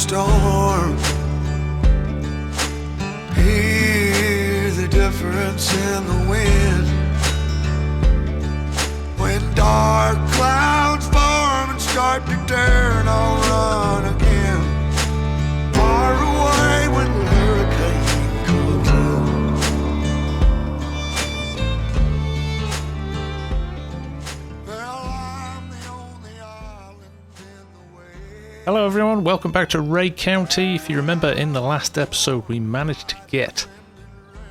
storm. Hear the difference in the wind when dark clouds form and start to turn. I'll run again, far away when the hurricane comes in. Well, I'm the only island in the way. Hello everyone, welcome back to Ray County. If you remember, in the last episode we managed to get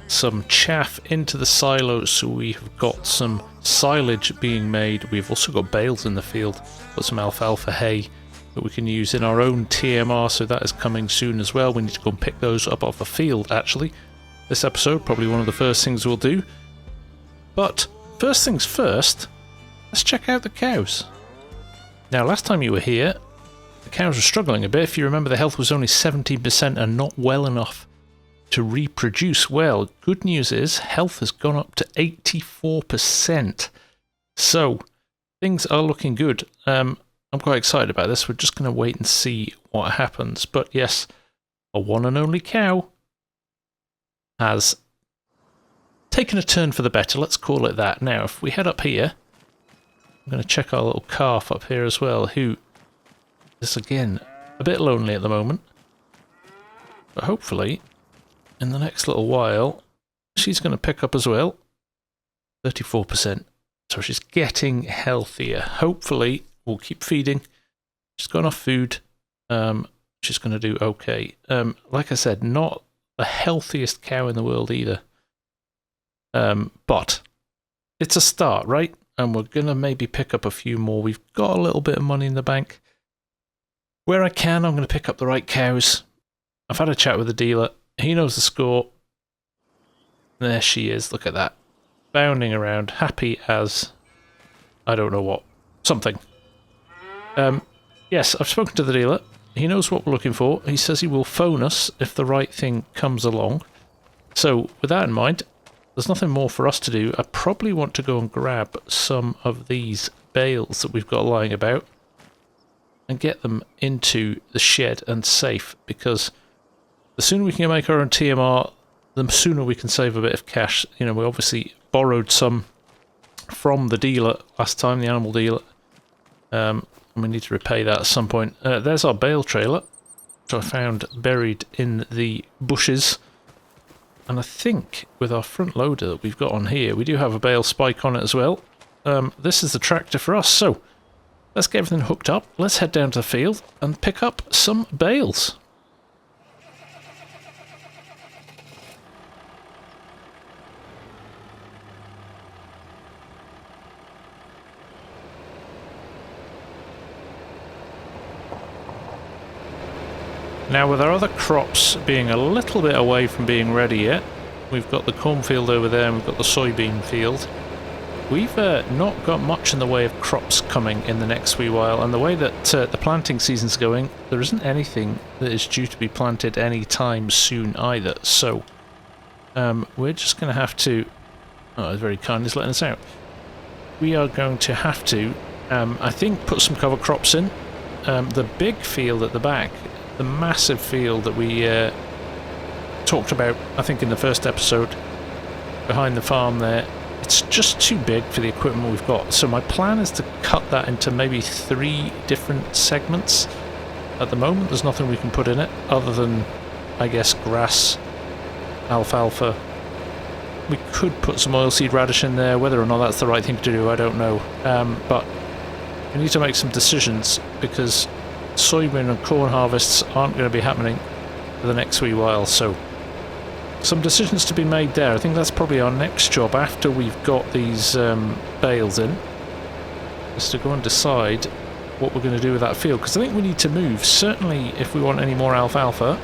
some chaff into the silos, so we've got some silage being made. We've also got bales in the field, got some alfalfa hay that we can use in our own TMR, so that is coming soon as well. We need to go and pick those up off the field actually. This episode, probably one of the first things we'll do. But first things first, let's check out the cows. Now last time you were here, the cows were struggling a bit. If you remember, the health was only 17% and not well enough to reproduce. Well, good news is health has gone up to 84%. So things are looking good. I'm quite excited about this. We're just going to wait and see what happens. But yes, our one and only cow has taken a turn for the better. Let's call it that. Now, if we head up here, I'm going to check our little calf up here as well, who is again a bit lonely at the moment. But hopefully, in the next little while, she's going to pick up as well. 34%. So she's getting healthier. Hopefully, we'll keep feeding. She's got enough food. She's going to do okay. Like I said, not the healthiest cow in the world either. But it's a start, right? And we're going to maybe pick up a few more. We've got a little bit of money in the bank. Where I can, I'm going to pick up the right cows. I've had a chat with the dealer. He knows the score. There she is. Look at that. Bounding around, happy as I don't know what. Something. Yes, I've spoken to the dealer. He knows what we're looking for. He says he will phone us if the right thing comes along. So, with that in mind, there's nothing more for us to do. I probably want to go and grab some of these bales that we've got lying about and get them into the shed and safe, because the sooner we can make our own TMR, the sooner we can save a bit of cash. You know, we obviously borrowed some from the dealer last time, the animal dealer, and we need to repay that at some point. There's our bale trailer, which I found buried in the bushes. And I think with our front loader that we've got on here, we do have a bale spike on it as well. This is the tractor for us, so let's get everything hooked up. Let's head down to the field and pick up some bales. Now, with our other crops being a little bit away from being ready yet, we've got the cornfield over there and we've got the soybean field. We've not got much in the way of crops coming in the next wee while, and the way that the planting season's going, there isn't anything that is due to be planted anytime soon either. So we're just going to have to... Oh, it's very kind, he's letting us out. We are going to have to, I think, put some cover crops in. The big field at the back, the massive field that we talked about, I think in the first episode, behind the farm there, it's just too big for the equipment we've got. So my plan is to cut that into maybe 3 different segments. At the moment there's nothing we can put in it other than, I guess, grass, alfalfa. We could put some oilseed radish in there. Whether or not that's the right thing to do, I don't know. But we need to make some decisions, because soybean and corn harvests aren't going to be happening for the next wee while, so some decisions to be made there. I think that's probably our next job after we've got these bales in, is to go and decide what we're going to do with that field, because I think we need to move, certainly if we want any more alfalfa,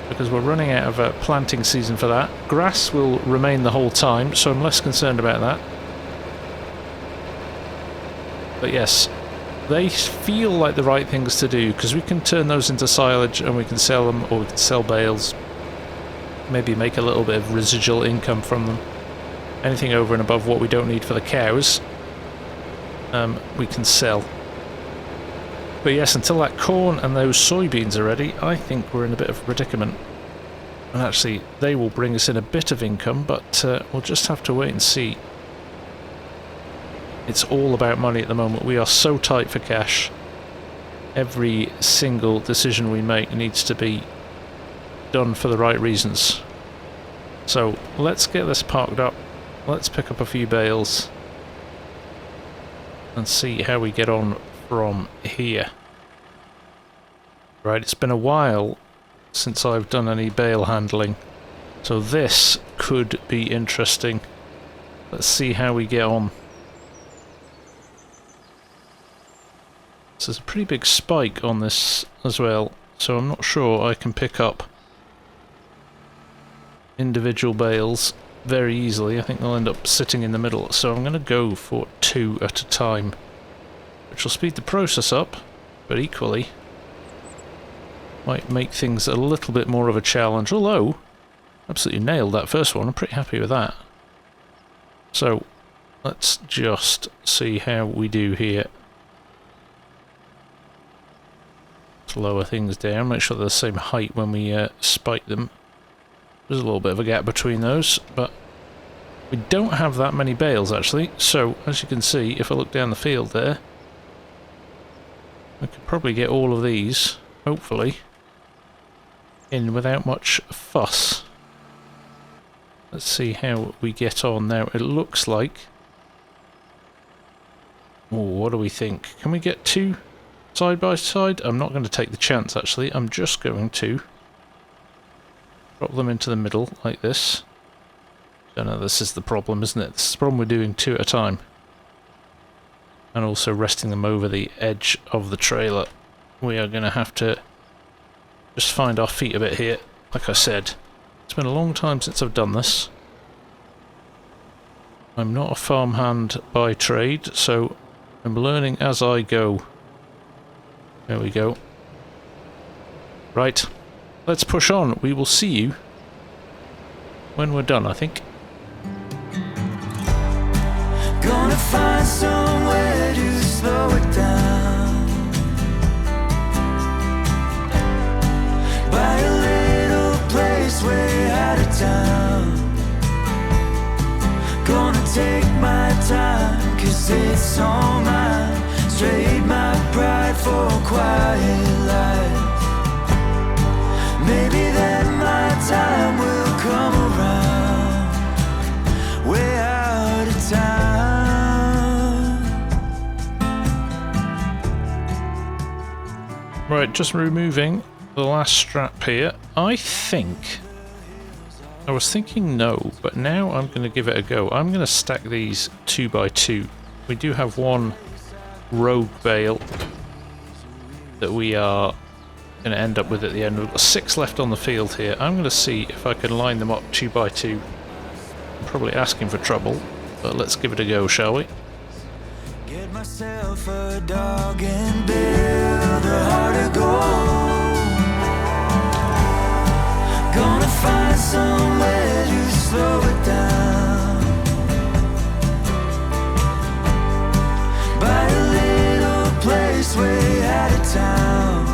because we're running out of a planting season for that. Grass will remain the whole time, so I'm less concerned about that. But yes, they feel like the right things to do, because we can turn those into silage and we can sell them, or we can sell bales, maybe make a little bit of residual income from them. Anything over and above what we don't need for the cows, we can sell. But yes, until that corn and those soybeans are ready, I think we're in a bit of a predicament. And actually, they will bring us in a bit of income, but we'll just have to wait and see. It's all about money at the moment. We are so tight for cash. Every single decision we make needs to be done for the right reasons. So let's get this parked up. Let's pick up a few bales and see how we get on from here. Right, it's been a while since I've done any bale handling, so this could be interesting. Let's see how we get on. So there's a pretty big spike on this as well, so I'm not sure I can pick up individual bales very easily. I think they'll end up sitting in the middle, so I'm going to go for 2 at a time, which will speed the process up, but equally might make things a little bit more of a challenge, although absolutely nailed that first one. I'm pretty happy with that. So let's just see how we do here. Let's lower things down, make sure they're the same height when we spike them. There's a little bit of a gap between those, but we don't have that many bales actually, so as you can see, if I look down the field there, I could probably get all of these, hopefully, in without much fuss. Let's see how we get on now. It looks like... oh, what do we think? Can we get 2 side by side? I'm not going to take the chance actually. I'm just going to drop them into the middle like this. I know this is the problem, isn't it? This is the problem. We're doing 2 at a time. And also resting them over the edge of the trailer. We are going to have to just find our feet a bit here. Like I said, it's been a long time since I've done this. I'm not a farmhand by trade, so I'm learning as I go. There we go. Right, let's push on. We will see you when we're done, I think. Gonna find somewhere to slow it down. Buy a little place way out of town. Gonna take my time, 'cause it's all mine. Trade my pride for a quiet life. Maybe then my time will come around. Way out of town. Right, just removing the last strap here. I think... I was thinking no, but now I'm going to give it a go. I'm going to stack these 2 by 2. We do have one rogue bale that we are going to end up with at the end. We've got 6 left on the field here. I'm going to see if I can line them up 2 by 2. I'm probably asking for trouble, but let's give it a go, shall we? Get myself a dog and build a heart of gold. Gonna find somewhere to slow it down. Buy a little place way out of town.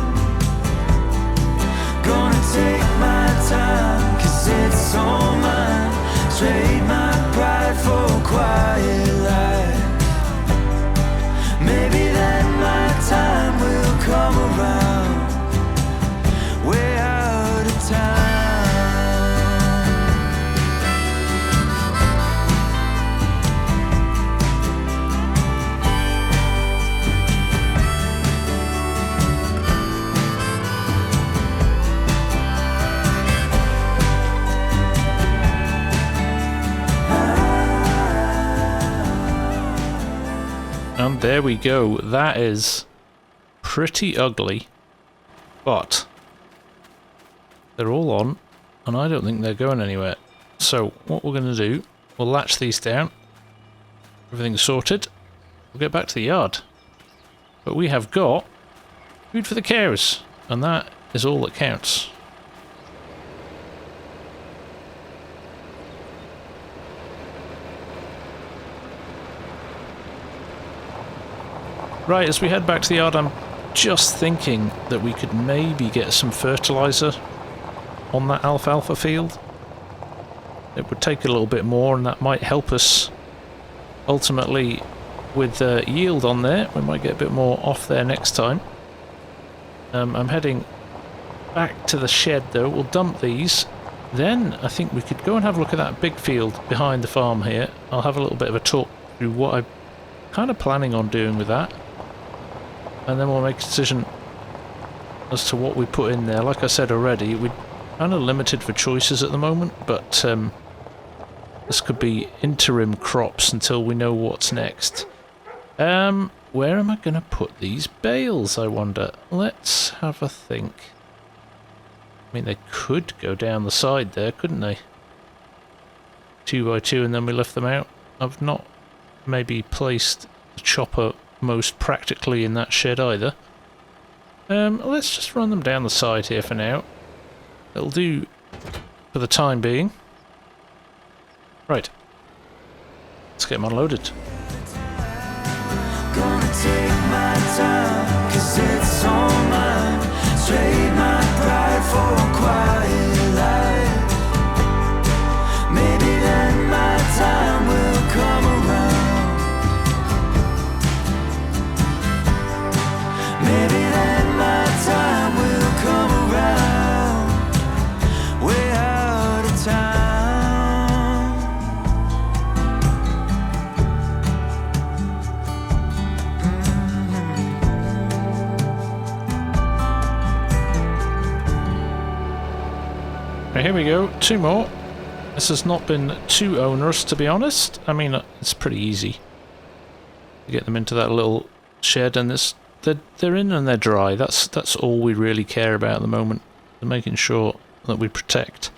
Gonna take my time, 'cause it's all mine. Trade my pride for a quiet life. Maybe then my time will come around. Way out of town. And there we go. That is pretty ugly, but they're all on, and I don't think they're going anywhere. So what we're going to do, we'll latch these down. Everything's sorted. We'll get back to the yard. But we have got food for the cows, and that is all that counts. Right, as we head back to the yard, I'm just thinking that we could maybe get some fertilizer on that alfalfa field. It would take a little bit more, and that might help us ultimately with yield on there. We might get a bit more off there next time. I'm heading back to the shed though. We'll dump these. Then I think we could go and have a look at that big field behind the farm here. I'll have a little bit of a talk through what I'm kind of planning on doing with that. And then we'll make a decision as to what we put in there. Like I said already, we're kind of limited for choices at the moment, but this could be interim crops until we know what's next. Where am I going to put these bales, I wonder? Let's have a think. I mean, they could go down the side there, couldn't they? 2 by 2, and then we lift them out. I've not maybe placed the chopper most practically in that shed either. Let's just run them down the side here for now. It'll do for the time being. Right. Let's get them unloaded. Gonna take my time, 'cause it's all mine. Trade my pride for a quiet life. Maybe then my time will come around. Maybe then my time will come around. Way out of town. Right, here we go, 2 more. This has not been too onerous, to be honest. I mean, it's pretty easy to get them into that little shed, and they're in and they're dry. That's all we really care about at the moment. They're making sure that we protect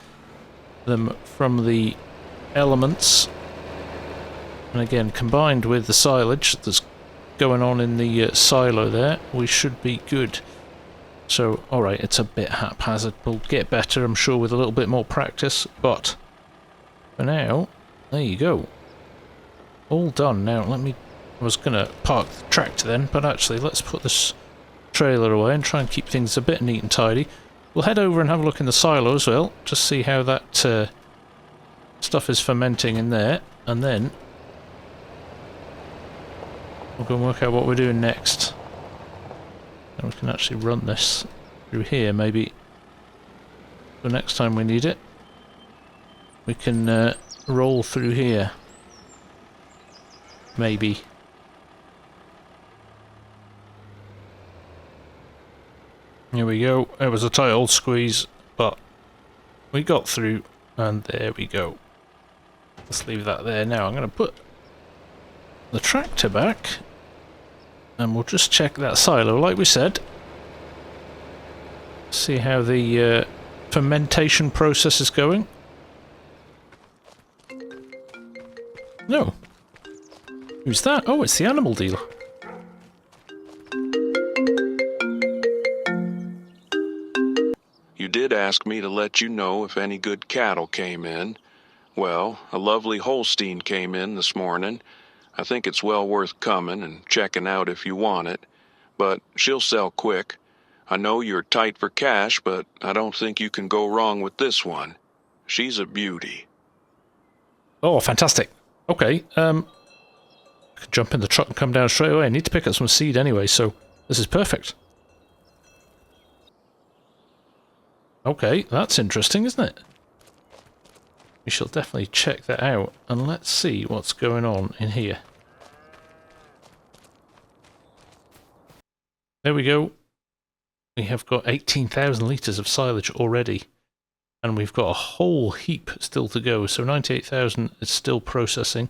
them from the elements. And again, combined with the silage that's going on in the silo there, we should be good. So, alright, it's a bit haphazard. We'll get better, I'm sure, with a little bit more practice, but for now, there you go. All done. Now, I was going to park the tractor then, but actually, let's put this trailer away and try and keep things a bit neat and tidy. We'll head over and have a look in the silo as well, just see how that stuff is fermenting in there, and then we'll go and work out what we're doing next. And we can actually run this through here, maybe. The next time we need it, we can roll through here. Maybe. Here we go. It was a tight old squeeze, but we got through, and there we go. Let's leave that there now. I'm going to put the tractor back. And we'll just check that silo, like we said. See how the fermentation process is going. No. Who's that? Oh, it's the animal dealer. You did ask me to let you know if any good cattle came in. Well, a lovely Holstein came in this morning. I think it's well worth coming and checking out if you want it, but she'll sell quick. I know you're tight for cash, but I don't think you can go wrong with this one. She's a beauty. Oh, fantastic. Okay, I could jump in the truck and come down straight away. I need to pick up some seed anyway, so this is perfect. Okay, that's interesting, isn't it? We shall definitely check that out, and let's see what's going on in here. There we go. We have got 18,000 litres of silage already, and we've got a whole heap still to go, so 98,000 is still processing.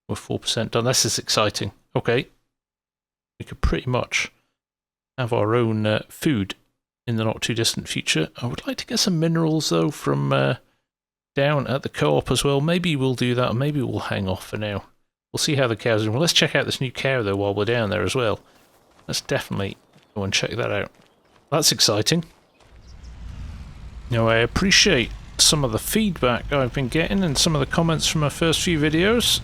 We're 4% done. This is exciting. Okay. We could pretty much have our own food in the not too distant future. I would like to get some minerals, though, from down at the co-op as well. Maybe we'll do that, or maybe we'll hang off for now. We'll see how the cows are doing. Well, let's check out this new cow, though, while we're down there as well. Let's definitely go and check that out. That's exciting. Now, I appreciate some of the feedback I've been getting and some of the comments from my first few videos.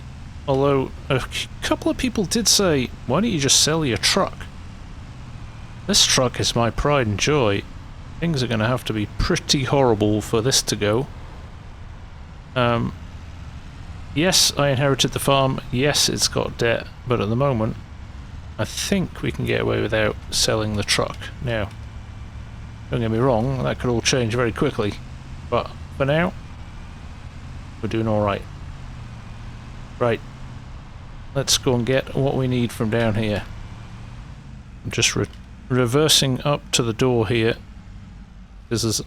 Although, a couple of people did say, why don't you just sell your truck? This truck is my pride and joy. Things are going to have to be pretty horrible for this to go. Yes, I inherited the farm. Yes, it's got debt, but at the moment, I think we can get away without selling the truck. Now, don't get me wrong, that could all change very quickly, but for now, we're doing alright. Right, let's go and get what we need from down here. I'm just reversing up to the door here, because there's a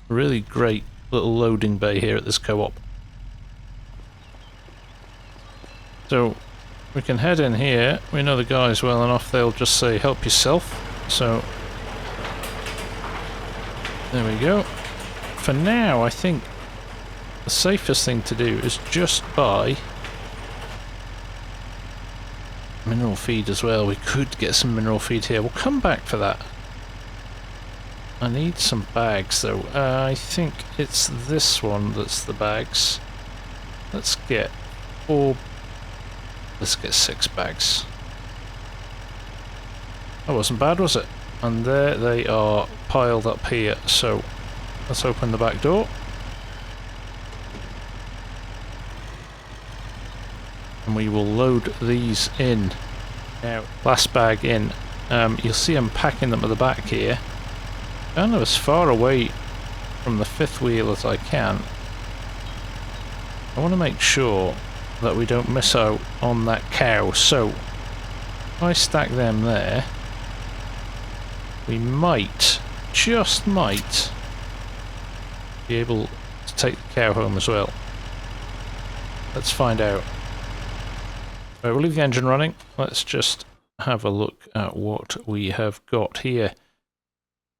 really great little loading bay here at this co-op. So, we can head in here. We know the guys well enough, they'll just say help yourself. So, there we go. For now, I think the safest thing to do is just buy mineral feed as well. We could get some mineral feed here. We'll come back for that. I need some bags though. I think it's this one that's the bags. Let's get 4. Let's get 6 bags. That wasn't bad, was it? And there they are piled up here. So let's open the back door. And we will load these in. Now, last bag in. You'll see I'm packing them at the back here. Kind of as far away from the 5th wheel as I can. I want to make sure that we don't miss out on that cow. So, if I stack them there, we might, just might, be able to take the cow home as well. Let's find out. Right, we'll leave the engine running. Let's just have a look at what we have got here.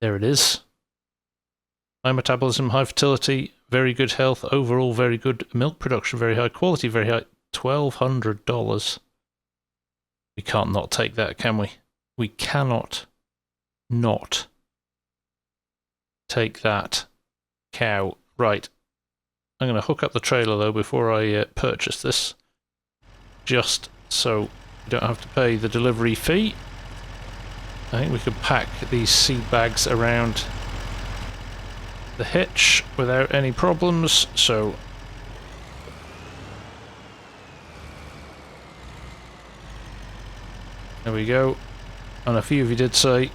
There it is. High metabolism, high fertility, very good health, overall very good milk production, very high quality, very high. $1,200. We can't not take that, can we? We cannot not take that cow. Right. I'm going to hook up the trailer though before I purchase this. Just so we don't have to pay the delivery fee. I think we could pack these seed bags around the hitch without any problems, so there we go. And a few of you did say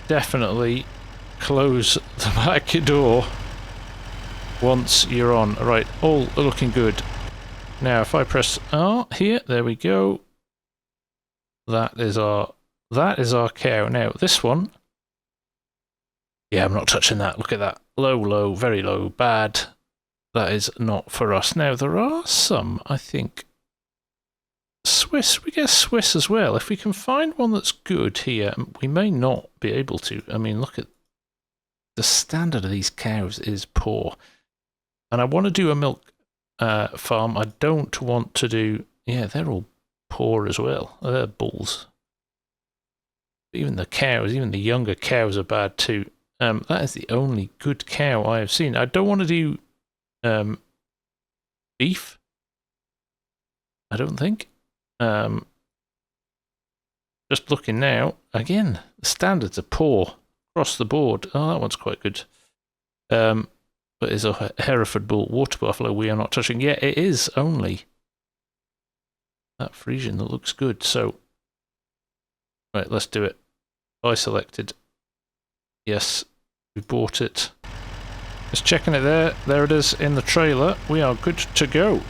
definitely close the back door once you're on. Right, all looking good. Now if I press R here, there we go. That is our cow. Now this one, yeah, I'm not touching that. Look at that. Low, low, very low, bad. That is not for us. Now there are some, I think, Swiss. We get Swiss as well. If we can find one that's good here, we may not be able to. I mean, look at the standard of these cows is poor. And I want to do a milk farm. I don't want to do, yeah, they're all poor as well. They're bulls. Even the cows, even the younger cows are bad too. That is the only good cow I have seen. I don't want to do beef. I don't think. Just looking now, again, the standards are poor across the board. Oh, that one's quite good. But is a Hereford bull, water buffalo we are not touching. Yeah, it is only that Frisian that looks good. So, right, let's do it. I selected. Yes, we bought it. Just checking it there. There it is in the trailer. We are good to go.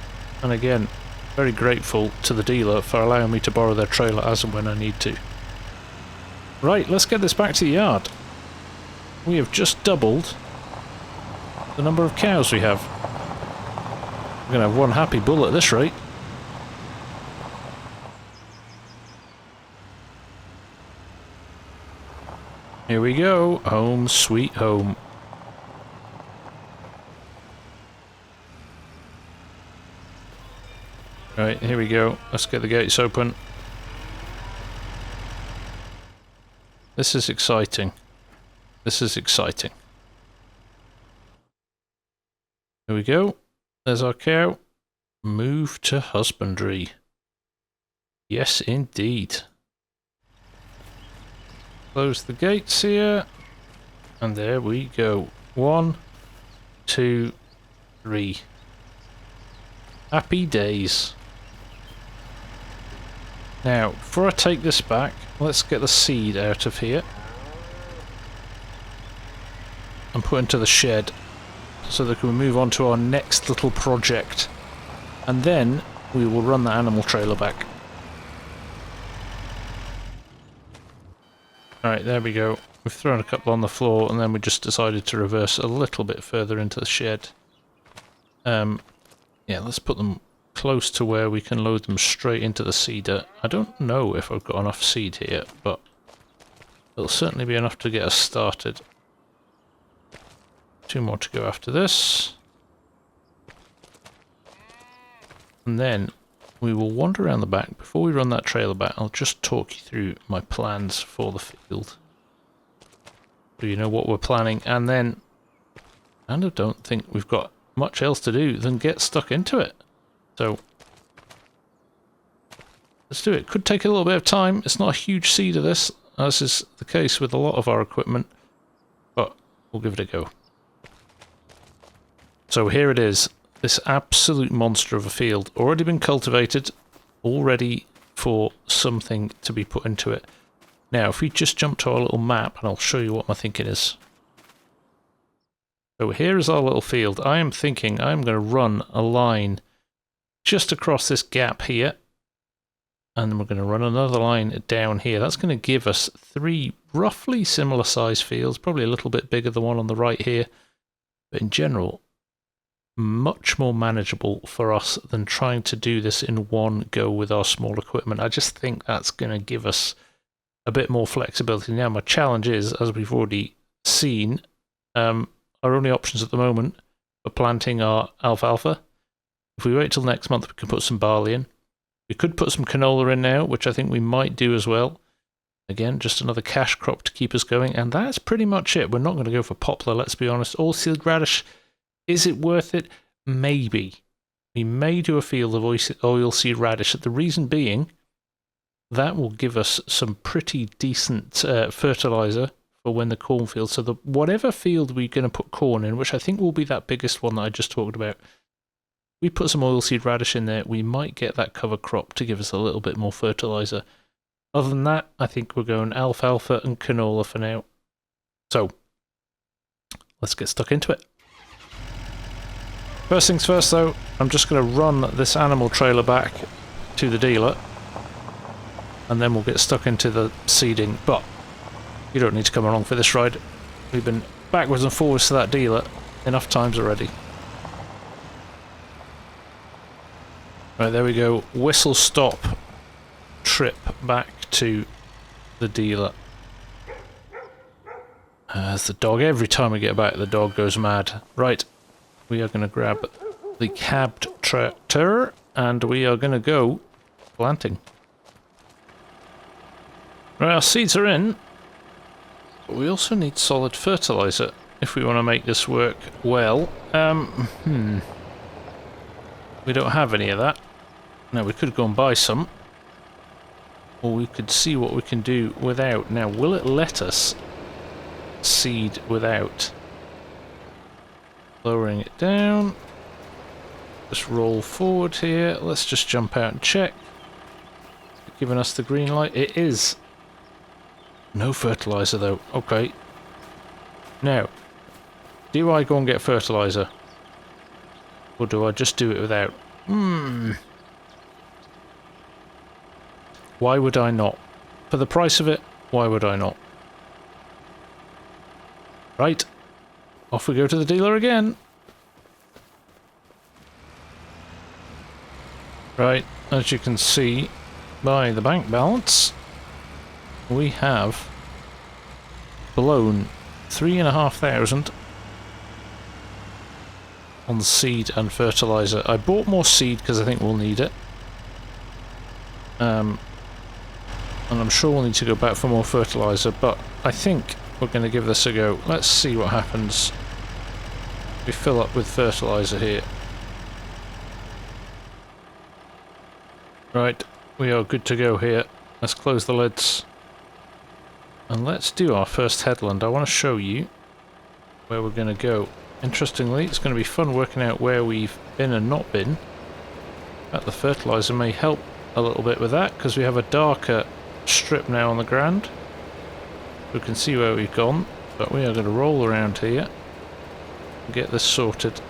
And again, very grateful to the dealer for allowing me to borrow their trailer as and when I need to. Right, let's get this back to the yard. We have just doubled the number of cows we have. We're going to have one happy bull at this rate. Here we go. Home sweet home. Right, here we go. Let's get the gates open. This is exciting. This is exciting. Here we go. There's our cow. Move to husbandry. Yes, indeed. Close the gates here. And there we go. 1, 2, 3. Happy days. Now, before I take this back, let's get the seed out of here. And put into the shed. So that we can move on to our next little project. And then we will run the animal trailer back. Alright, there we go. We've thrown a couple on the floor and then we just decided to reverse a little bit further into the shed. Yeah, let's put them close to where we can load them straight into the seeder. I don't know if I've got enough seed here, but it'll certainly be enough to get us started. 2 more to go after this. And then we will wander around the back. Before we run that trailer back, I'll just talk you through my plans for the field. So you know what we're planning, and then I don't think we've got much else to do than get stuck into it. So let's do it. Could take a little bit of time. It's not a huge seed of this, as is the case with a lot of our equipment, but we'll give it a go. So here it is. This absolute monster of a field, already been cultivated, all ready for something to be put into it. Now, if we just jump to our little map, and I'll show you what my thinking is. So here is our little field. I am thinking I'm going to run a line just across this gap here, and then we're going to run another line down here. That's going to give us 3 roughly similar size fields, probably a little bit bigger than one on the right here, but in general, much more manageable for us than trying to do this in one go with our small equipment. I just think that's going to give us a bit more flexibility. Now my challenge is, as we've already seen, our only options at the moment for planting are alfalfa. If we wait till next month, we can put some barley in. We could put some canola in now, which I think we might do as well. Again, just another cash crop to keep us going, and that's pretty much it. We're not going to go for poplar, let's be honest. Oilseed radish, is it worth it? Maybe. We may do a field of oilseed radish. The reason being, that will give us some pretty decent fertilizer for when the cornfield. So whatever field we're going to put corn in, which I think will be that biggest one that I just talked about, we put some oilseed radish in there, we might get that cover crop to give us a little bit more fertilizer. Other than that, I think we're going alfalfa and canola for now. So, let's get stuck into it. First things first though, I'm just going to run this animal trailer back to the dealer, and then we'll get stuck into the seeding, but you don't need to come along for this ride. We've been backwards and forwards to that dealer enough times already. Right, there we go. Whistle stop. Trip back to the dealer. There's the dog. Every time we get back, the dog goes mad. Right, we are going to grab the cabbed tractor and we are going to go planting. Right, our seeds are in, but we also need solid fertilizer if we want to make this work well. We don't have any of that. Now, we could go and buy some, or we could see what we can do without. Now, will it let us seed without? Lowering it down. Just roll forward here. Let's just jump out and check. Giving us the green light. It is. No fertilizer though. Okay. Now, do I go and get fertilizer? Or do I just do it without? Why would I not? For the price of it, why would I not? Right. Off we go to the dealer again. Right, as you can see by the bank balance, we have blown 3,500 on seed and fertilizer. I bought more seed because I think we'll need it. And I'm sure we'll need to go back for more fertilizer, but I think we're going to give this a go. Let's see what happens. We fill up with fertilizer here. Right, we are good to go here. Let's close the lids. And let's do our first headland. I want to show you where we're going to go. Interestingly, it's going to be fun working out where we've been and not been. The fertilizer may help a little bit with that, because we have a darker strip now on the ground. We can see where we've gone, but we are going to roll around here and get this sorted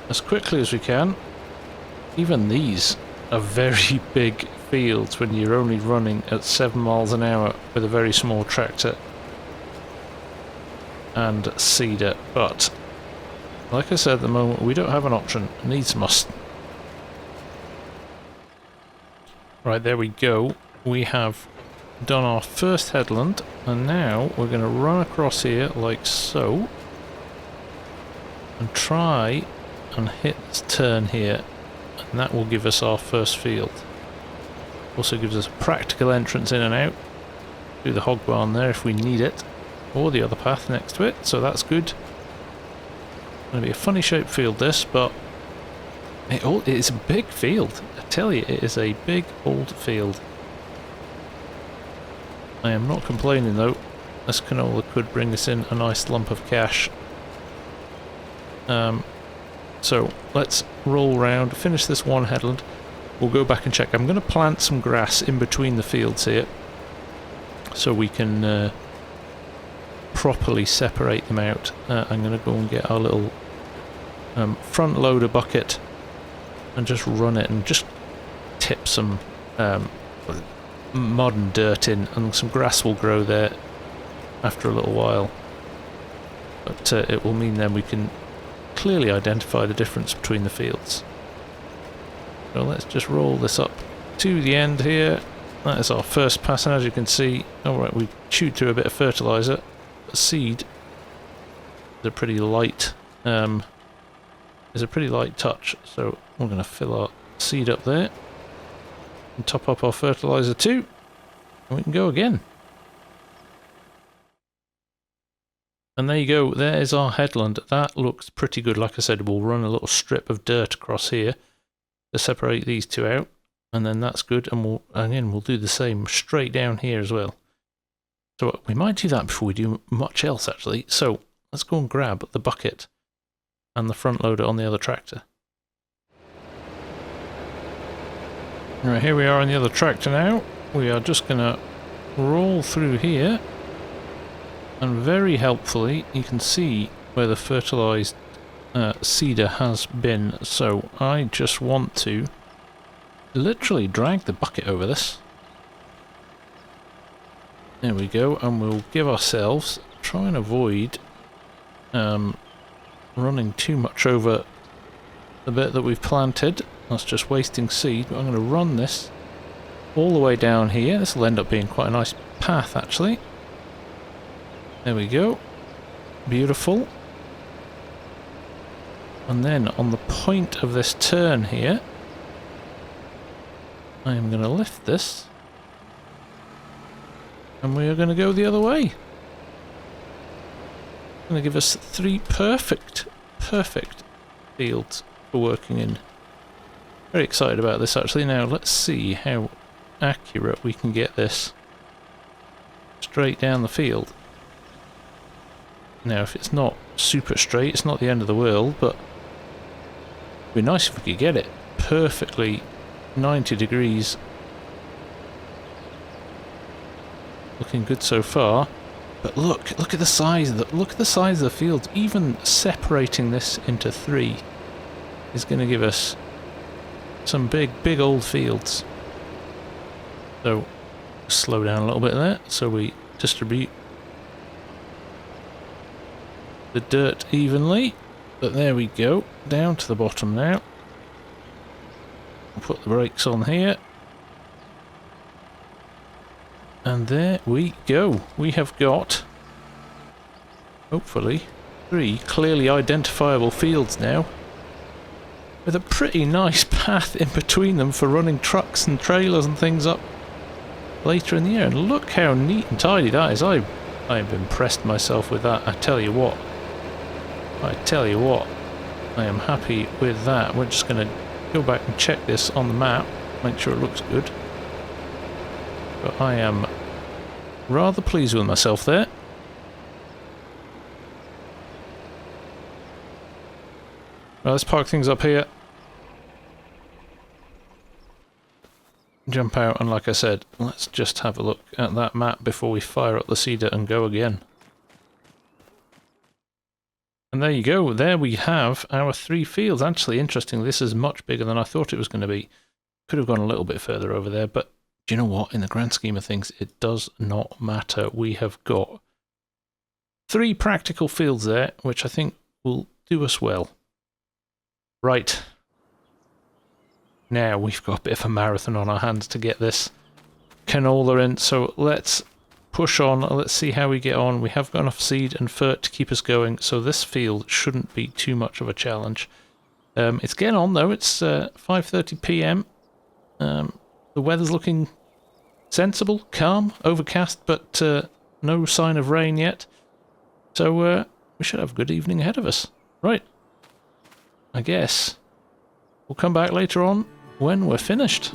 as quickly as we can. Even these are very big fields when you're only running at 7 miles an hour with a very small tractor and seeder, but like I said, at the moment we don't have an option. Needs must. Right, there we go. We have done our first headland, and now we're going to run across here like so and try and hit this turn here, and that will give us our first field. Also gives us a practical entrance in and out through the hog barn there if we need it, or the other path next to it, so that's good. Going to be a funny shaped field this, but it is a big field. I tell you, it is a big old field. I am not complaining though. This canola could bring us in a nice lump of cash. So let's roll round, finish this one headland. We'll go back and check. I'm going to plant some grass in between the fields here so we can properly separate them out. I'm going to go and get our little front loader bucket and just run it and just tip some mud and dirt in, and some grass will grow there after a little while. But it will mean then we can clearly identify the difference between the fields. So let's just roll this up to the end here. That is our first pass, and as you can see, alright, we chewed through a bit of fertiliser. The seed is a pretty light touch, so we're going to fill our seed up there and top up our fertiliser too, and we can go again. And there you go, there is our headland. That looks pretty good. Like I said, we'll run a little strip of dirt across here to separate these two out, and then that's good, and we'll do the same straight down here as well. So we might do that before we do much else actually. So let's go and grab the bucket and the front loader on the other tractor. Right, here we are on the other tractor now. We are just going to roll through here, and very helpfully you can see where the fertilised seeder has been. So I just want to literally drag the bucket over this. There we go, and we'll give ourselves, try and avoid running too much over the bit that we've planted. That's just wasting seed, but I'm going to run this all the way down here. This will end up being quite a nice path actually. There we go. Beautiful. And then on the point of this turn here, I am going to lift this, and we are going to go the other way. Going to give us 3 perfect fields for working in. Very excited about this actually. Now let's see how accurate we can get this straight down the field. Now if it's not super straight, it's not the end of the world, but it'd be nice if we could get it perfectly 90 degrees. Looking good so far. But look at the size of the fields. Even separating this into 3 is going to give us some big old fields. So slow down a little bit there so we distribute the dirt evenly. But there we go, down to the bottom now. We'll put the brakes on here. And there we go. We have got, hopefully, 3 clearly identifiable fields now, with a pretty nice path in between them for running trucks and trailers and things up later in the year. And look how neat and tidy that is. I have impressed myself with that. I tell you what, I am happy with that. We're just going to go back and check this on the map, make sure it looks good. But I am Rather pleased with myself there. Well, let's park things up here. Jump out, and like I said, let's just have a look at that map before we fire up the seeder and go again. And there you go, there we have our 3 fields. Actually, interestingly, this is much bigger than I thought it was going to be. Could have gone a little bit further over there, but do you know what? In the grand scheme of things, it does not matter. We have got 3 practical fields there, which I think will do us well. Right. Now we've got a bit of a marathon on our hands to get this canola in, so let's push on, let's see how we get on. We have got enough seed and fert to keep us going, so this field shouldn't be too much of a challenge. It's getting on though, it's 5:30 PM. The weather's looking sensible, calm, overcast, but no sign of rain yet. So we should have a good evening ahead of us. Right. I guess we'll come back later on when we're finished.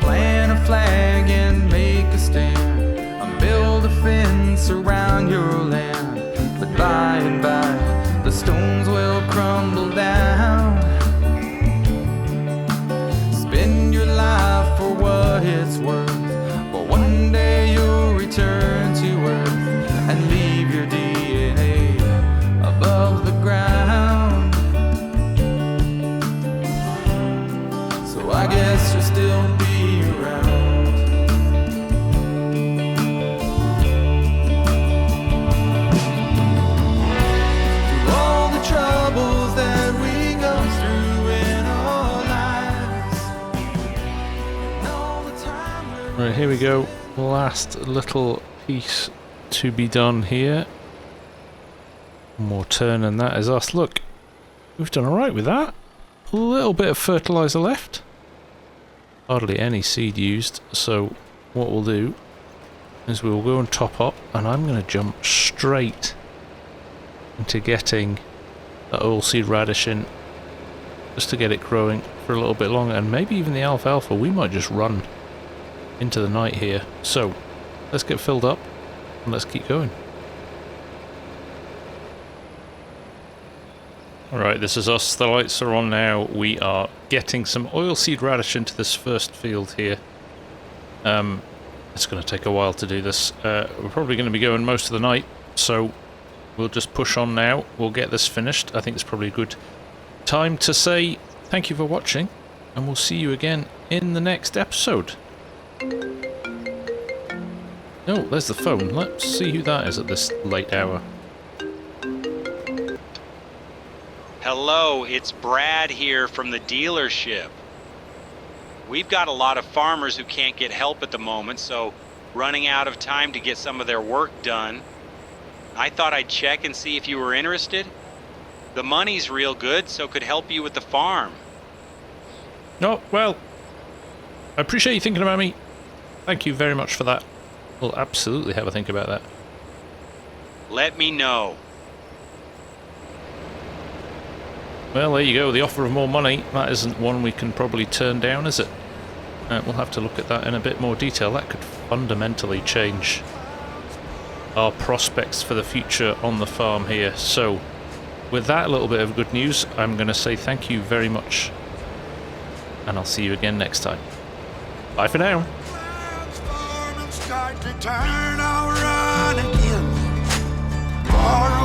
Plant a flag and make a stand, and build a fence around your land. But by and by, the stones will crumble down. Spend your life for what it's worth, but one day you'll return to earth and leave your DNA above the ground. So I guess you'll still be around. Through all the troubles that we go through in our lives, and all the time we're Right, here we go. Last little piece to be done here. One more turn and that is us. Look, we've done alright with that. A little bit of fertiliser left. Hardly any seed used, so what we'll do is we'll go and top up, and I'm going to jump straight into getting that oilseed radish in, just to get it growing for a little bit longer, and maybe even the alfalfa. We might just run into the night here. So let's get filled up and let's keep going. Alright, this is us. The lights are on now. We are getting some oilseed radish into this first field here. It's going to take a while to do this. We're probably going to be going most of the night, so we'll just push on now. We'll get this finished. I think it's probably a good time to say thank you for watching, and we'll see you again in the next episode. Oh, there's the phone. Let's see who that is at this late hour. Hello, it's Brad here from the dealership. We've got a lot of farmers who can't get help at the moment, so running out of time to get some of their work done. I thought I'd check and see if you were interested. The money's real good, so could help you with the farm. Oh, well, I appreciate you thinking about me. Thank you very much for that. We'll absolutely have a think about that. Let me know. Well, there you go, the offer of more money. That isn't one we can probably turn down, is it? We'll have to look at that in a bit more detail. That could fundamentally change our prospects for the future on the farm here. So, with that little bit of good news, I'm going to say thank you very much. And I'll see you again next time. Bye for now. Farming start to turn, I'll run again. Far